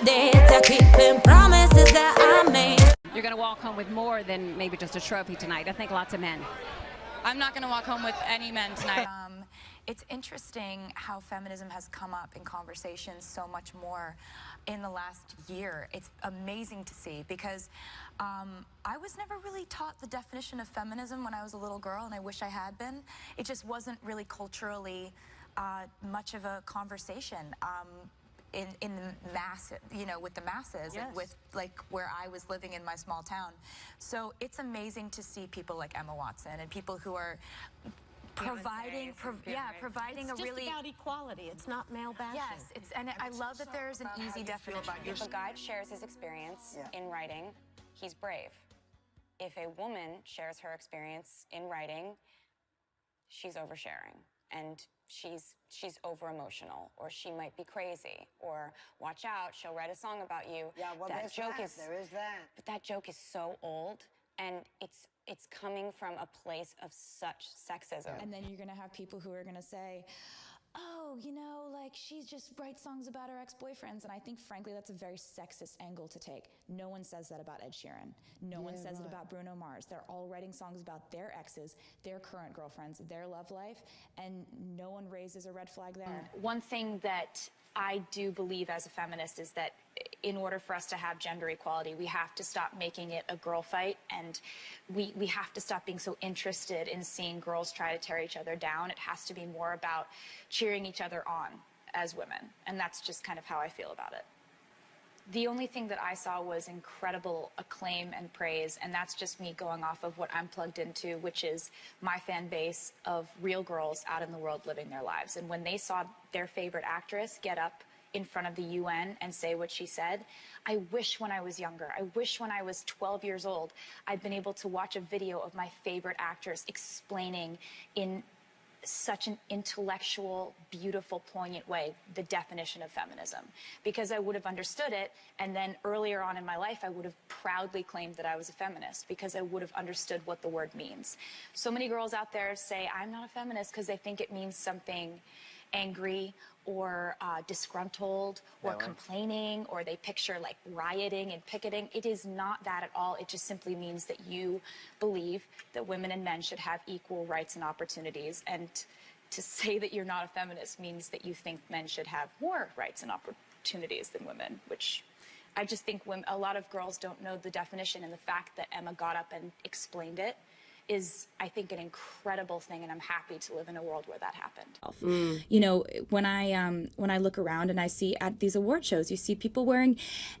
did to keeping promises that I made. You're going to walk home with more than maybe just a trophy tonight. I think lots of men. I'm not going to walk home with any men tonight. It's interesting how feminism has come up in conversations so much more in the last year. It's amazing to see because I was never really taught the definition of feminism when I was a little girl, and I wish I had been. It just wasn't really culturally much of a conversation. In the mass, you know, with the masses, yes. And with like where I was living in my small town. So it's amazing to see people like Emma Watson and people who are providing, providing it's a really. It's just about equality. It's not male bashing. Yes, and I love that there's an easy definition. If a guy shares his experience in writing, he's brave. If a woman shares her experience in writing, she's oversharing. And she's over-emotional, or she might be crazy, or watch out, she'll write a song about you. Yeah, well, there is that. But that joke is so old, and it's coming from a place of such sexism. And then you're gonna have people who are gonna say, oh, you know, like she just writes songs about her ex-boyfriends. And I think, frankly, that's a very sexist angle to take. No one says that about Ed Sheeran. No one says it about Bruno Mars. They're all writing songs about their exes, their current girlfriends, their love life, and no one raises a red flag there. One thing that I do believe as a feminist is that in order for us to have gender equality, we have to stop making it a girl fight, and we have to stop being so interested in seeing girls try to tear each other down. It has to be more about cheering each other on as women, and that's just kind of how I feel about it. The only thing that I saw was incredible acclaim and praise, and that's just me going off of what I'm plugged into, which is my fan base of real girls out in the world living their lives. And when they saw their favorite actress get up in front of the UN and say what she said, I wish when I was younger, I wish when I was 12 years old, I'd been able to watch a video of my favorite actress explaining in such an intellectual, beautiful, poignant way the definition of feminism, because I would have understood it, and then earlier on in my life I would have proudly claimed that I was a feminist because I would have understood what the word means. So many girls out there say I'm not a feminist because they think it means something angry or disgruntled or complaining, or they picture like rioting and picketing. It is not that at all. It just simply means that you believe that women and men should have equal rights and opportunities. And to say that you're not a feminist means that you think men should have more rights and opportunities than women, which I just think a lot of girls don't know the definition, and the fact that Emma got up and explained it is, I think, an incredible thing, and I'm happy to live in a world where that happened. You know, when I look around and I see at these award shows, you see people wearing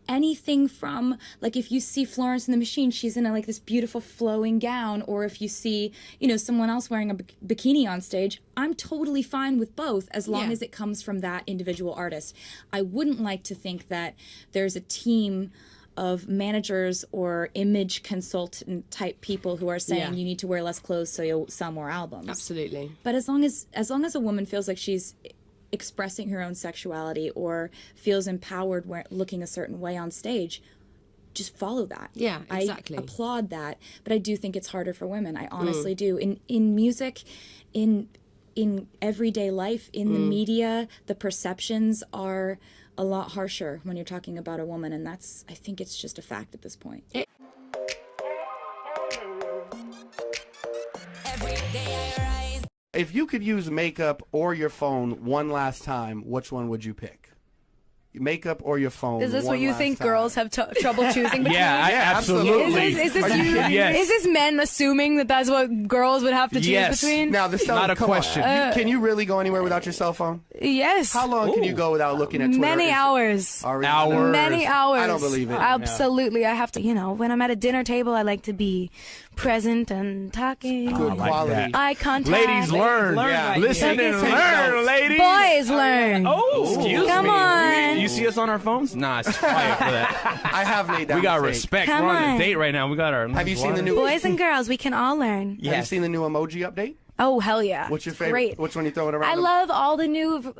anything from, like, if you see Florence and the Machine, she's in like this beautiful flowing gown, or if you see, you know, someone else wearing a bikini on stage, I'm totally fine with both as long as it comes from that individual artist. I wouldn't like to think that there's a team of managers or image consultant type people who are saying you need to wear less clothes so you'll sell more albums. Absolutely. But as long as a woman feels like she's expressing her own sexuality or feels empowered looking a certain way on stage, just follow that. Yeah, exactly. I applaud that, but I do think it's harder for women. I honestly do. In music, in everyday life, in the media, the perceptions are a lot harsher when you're talking about a woman, and that's, I think it's just a fact at this point. If you could use makeup or your phone one last time, which one would you pick? Makeup or your phone? Is this what you think girls have trouble choosing between? Yeah, absolutely. Is this men assuming that that's what girls would have to choose between? Now, this not a question. Can you really go anywhere without your cell phone? Yes. How long can you go without looking at Twitter? Many hours. Hours. Many hours. I don't believe it. Absolutely. I have to, you know, when I'm at a dinner table, I like to be present and talking. Good quality. Eye contact. Ladies learn. Listen and learn, ladies. Boys learn. Oh, excuse me. Come on. You see us on our phones? Nah, it's quiet for that. I have laid down. We got respect. Come We're on on. a date right now. We got our. Have you seen the new? Boys and girls, we can all learn. Have you seen the new emoji update? Oh, hell yeah. What's your favorite? Great. Which one you throwing around? I love all the new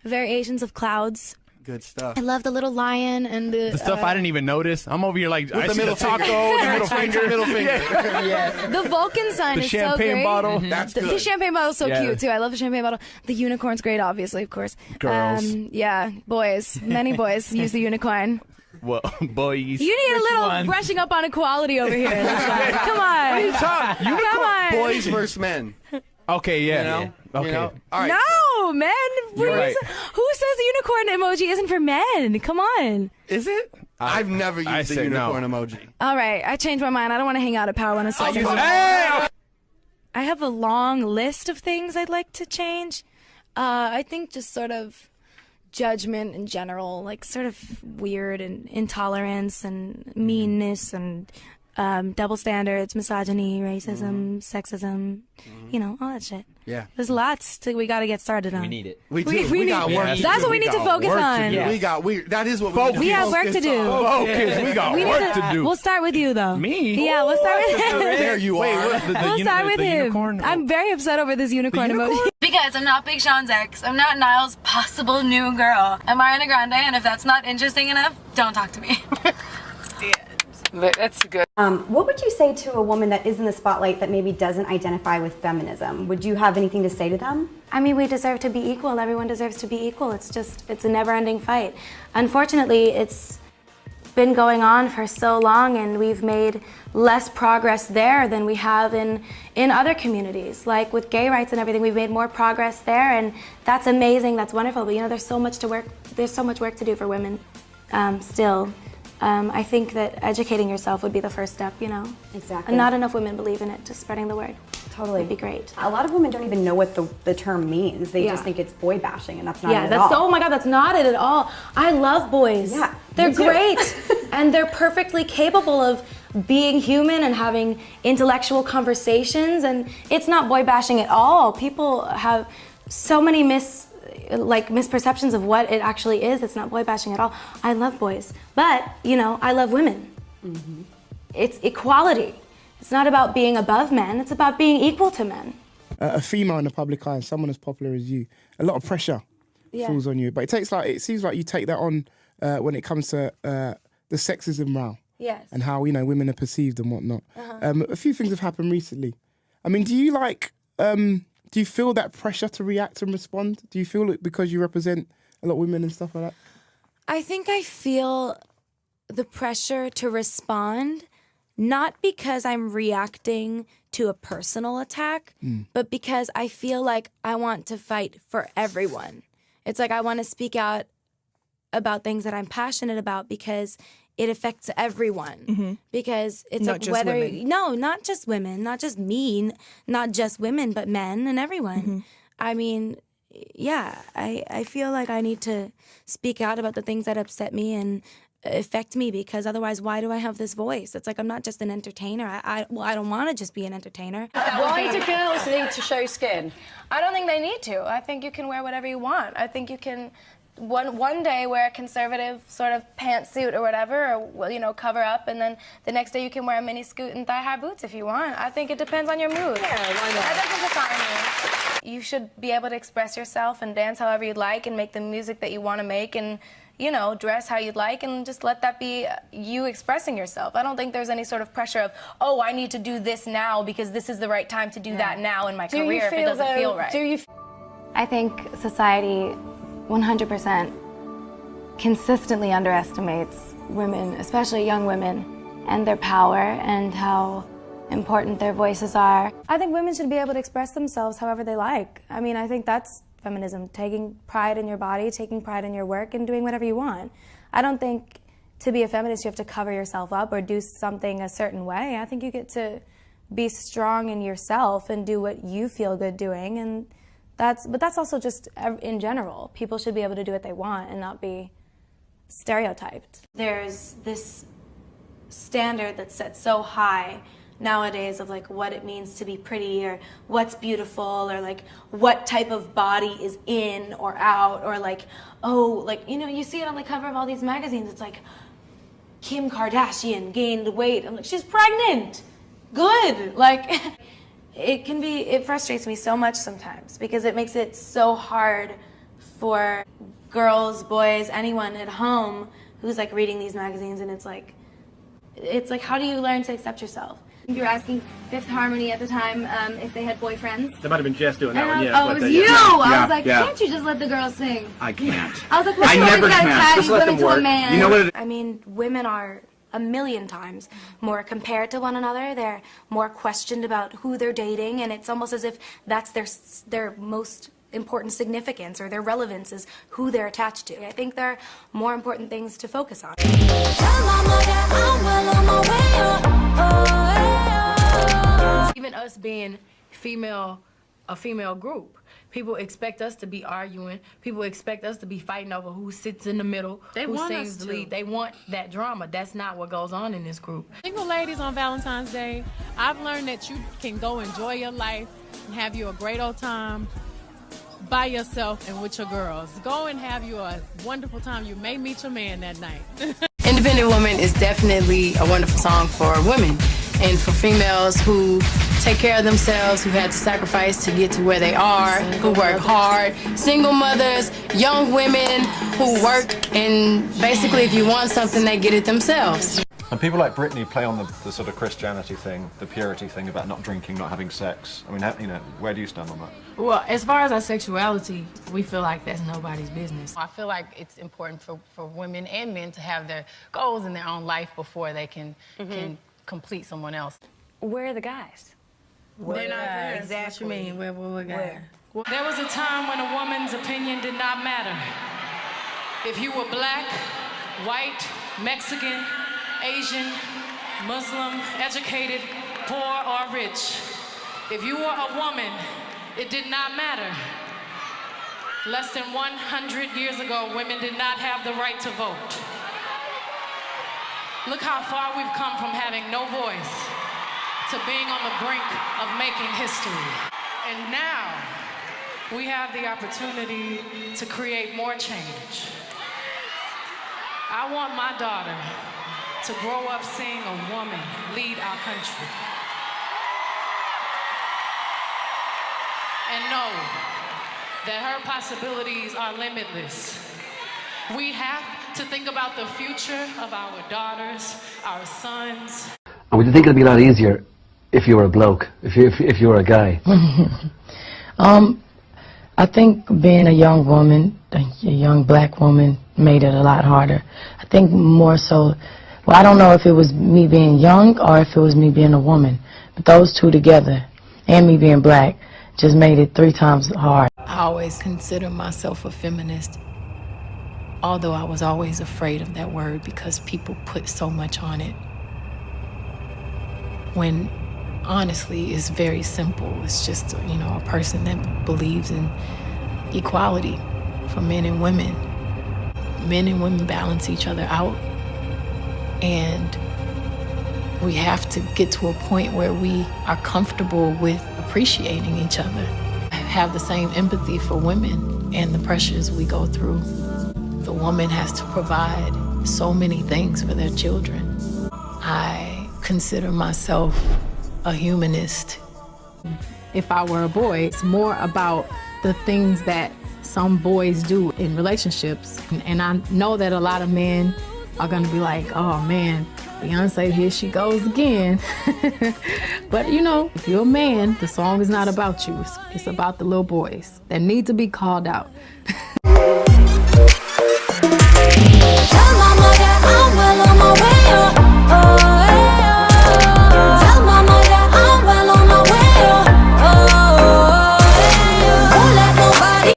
variations of clouds. Good stuff. I love the little lion and the stuff I didn't even notice. I'm over here like, I the see middle the taco, finger. the middle finger. Middle finger. Yeah. The Vulcan sign The is so great. champagne bottle. That's The good. champagne bottle's so Yeah. cute too. I love the champagne bottle. The unicorn's great, obviously, of course. Girls. Yeah, boys. Many boys use the unicorn. Well, boys. You need a little brushing up on equality over here. Come on. What are you talking? Come on. Boys versus men. Okay, yeah. You know? Yeah. Okay. You know? All right. No, men. You're right. Who says the unicorn emoji isn't for men? Come on. Is it? I've never used the say unicorn no. emoji. All right, I changed my mind. I don't want to hang out at Power 106. Hey! I have a long list of things I'd like to change. I think just sort of judgment in general, like sort of weird and intolerance and meanness and double standards, misogyny, racism, sexism, you know, all that shit. Yeah. There's lots we got to get started on. We need it. We do. We got need- work to do. That's what we need to got focus work to on. do. Yeah. That is what Focus. We have work to do. Focus. We got work to do. We'll start with you, though. Me? Yeah, we'll start with him. There you Wait, are. what? We'll start with the him. unicorn? I'm very upset over this unicorn emoji. Because I'm not Big Sean's ex. I'm not Niall's possible new girl. I'm Ariana Grande, and if that's not interesting enough, don't talk to me. That's good. What would you say to a woman that is in the spotlight that maybe doesn't identify with feminism? Would you have anything to say to them? I mean, we deserve to be equal. Everyone deserves to be equal. It's a never-ending fight. Unfortunately, it's been going on for so long, and we've made less progress there than we have in other communities. Like with gay rights and everything, we've made more progress there, and that's amazing. That's wonderful. But you know, there's so much work to do for women still. I think that educating yourself would be the first step, you know? Exactly. And not enough women believe in it, just spreading the word. Totally. Would be great. A lot of women don't even know what the term means. They just think it's boy bashing, and that's not it at that's all. oh my God, that's not it at all. I love boys. Yeah, they're me too. great, and they're perfectly capable of being human and having intellectual conversations. And it's not boy bashing at all. People have so many misperceptions of what it actually is. It's not boy bashing at all. I love boys, but you know, I love women. Mm-hmm. It's equality. It's not about being above men. It's about being equal to men. A female in the public eye, and someone as popular as you, a lot of pressure falls on you. But it seems like you take that on when it comes to the sexism row. Yes. And how, you know, women are perceived and whatnot. A few things have happened recently. I mean, do you feel that pressure to react and respond? Do you feel it because you represent a lot of women and stuff like that? I think I feel the pressure to respond, not because I'm reacting to a personal attack, but because I feel like I want to fight for everyone. It's like I want to speak out about things that I'm passionate about because it affects everyone. Mm-hmm. Because it's Not like just whether women. no, not just women, not just me, not just women, but men and everyone. Mm-hmm. I mean, yeah, I feel like I need to speak out about the things that upset me and affect me, because otherwise why do I have this voice? It's like I'm not just an entertainer. I don't want to just be an entertainer. Why do girls need to show skin? I don't think they need to. I think you can wear whatever you want. I think you can one day wear a conservative sort of pantsuit or whatever, or, you know, cover up, and then the next day you can wear a mini skirt and thigh-high boots if you want. I think it depends on your mood. Yeah, why not? That doesn't define you. You should be able to express yourself and dance however you'd like and make the music that you want to make and, you know, dress how you'd like, and just let that be you expressing yourself. I don't think there's any sort of pressure of, oh, I need to do this now because this is the right time to do that now in my career if it doesn't feel right. I think society 100% consistently underestimates women, especially young women, and their power and how important their voices are. I think women should be able to express themselves however they like. I mean, I think that's feminism, taking pride in your body, taking pride in your work, and doing whatever you want. I don't think to be a feminist you have to cover yourself up or do something a certain way. I think you get to be strong in yourself and do what you feel good doing, and but that's also just in general. People should be able to do what they want and not be stereotyped. There's this standard that's set so high nowadays of like what it means to be pretty or what's beautiful or like what type of body is in or out or like, oh, like, you know, you see it on the cover of all these magazines. It's like Kim Kardashian gained weight. I'm like, she's pregnant. Good. Like, it frustrates me so much sometimes because it makes it so hard for girls, boys, anyone at home who's like reading these magazines, and it's like how do you learn to accept yourself? You were asking Fifth Harmony at the time if they had boyfriends. That might have been Jess doing that And one. oh, it was you! I was like, can't you just let the girls sing? I can't. I was like, I never gotta can. tag Just these let women them to a work. man. You know what? I mean, women are a million times more compared to one another. They're more questioned about who they're dating, and it's almost as if that's their most important significance or their relevance is who they're attached to. I think there are more important things to focus on. Even us being a female group, people expect us to be arguing. People expect us to be fighting over who sits in the middle, who sings the lead. They want that drama. That's not what goes on in this group. Single ladies on Valentine's Day, I've learned that you can go enjoy your life and have you a great old time by yourself and with your girls. Go and have you a wonderful time. You may meet your man that night. Independent Woman is definitely a wonderful song for women and for females who take care of themselves, who had to sacrifice to get to where they are, who work hard, single mothers, young women who work, and basically if you want something, they get it themselves. And people like Britney play on the sort of Christianity thing, the purity thing about not drinking, not having sex. I mean, you know, where do you stand on that? Well, as far as our sexuality, we feel like that's nobody's business. I feel like it's important for women and men to have their goals in their own life before they can complete someone else. Where are the guys? They're not there. Exactly. What you mean? Where guys? There was a time when a woman's opinion did not matter. If you were black, white, Mexican, Asian, Muslim, educated, poor, or rich. If you were a woman, it did not matter. Less than 100 years ago, women did not have the right to vote. Look how far we've come from having no voice to being on the brink of making history. And now, we have the opportunity to create more change. I want my daughter to grow up seeing a woman lead our country. And know that her possibilities are limitless. We have to think about the future of our daughters, our sons. And would you think it'd be a lot easier if you were a bloke, if you were a guy? I think being a young woman, a young black woman, made it a lot harder. I think more so, well, I don't know if it was me being young or if it was me being a woman, but those two together, and me being black, just made it 3 times hard. I always consider myself a feminist, although I was always afraid of that word because people put so much on it. When honestly, it's very simple. It's just, you know, a person that believes in equality for men and women. Men and women balance each other out. And we have to get to a point where we are comfortable with appreciating each other. Have the same empathy for women and the pressures we go through. The woman has to provide so many things for their children. I consider myself a humanist. If I were a boy, it's more about the things that some boys do in relationships. And I know that a lot of men are gonna be like, oh man, Beyonce, here she goes again. But you know, if you're a man, the song is not about you. It's about the little boys that need to be called out.